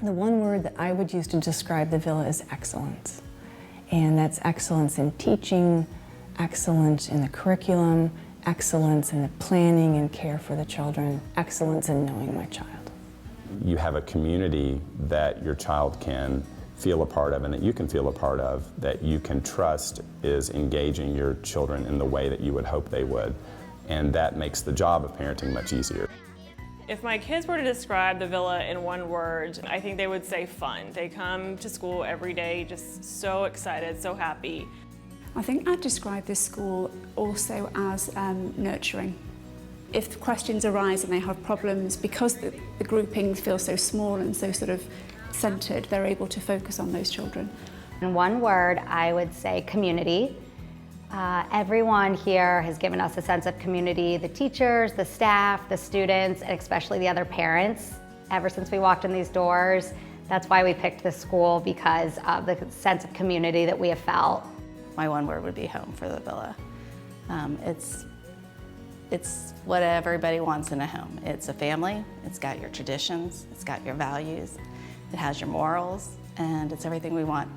The one word that I would use to describe the Villa is excellence. And that's excellence in teaching, excellence in the curriculum, excellence in the planning and care for the children, excellence in knowing my child. You have a community that your child can feel a part of and that you can feel a part of, that you can trust is engaging your children in the way that you would hope they would. And that makes the job of parenting much easier. If my kids were to describe the Villa in one word, I think they would say fun. They come to school every day just so excited, so happy. I think I'd describe this school also as nurturing. If questions arise and they have problems, because the groupings feel so small and so sort of centred, they're able to focus on those children. In one word, I would say community. Everyone here has given us a sense of community, the teachers, the staff, the students, and especially the other parents. Ever since we walked in these doors, that's why we picked this school, because of the sense of community that we have felt. My one word would be home for the Villa. It's what everybody wants in a home. It's a family, it's got your traditions, it's got your values, it has your morals, and it's everything we want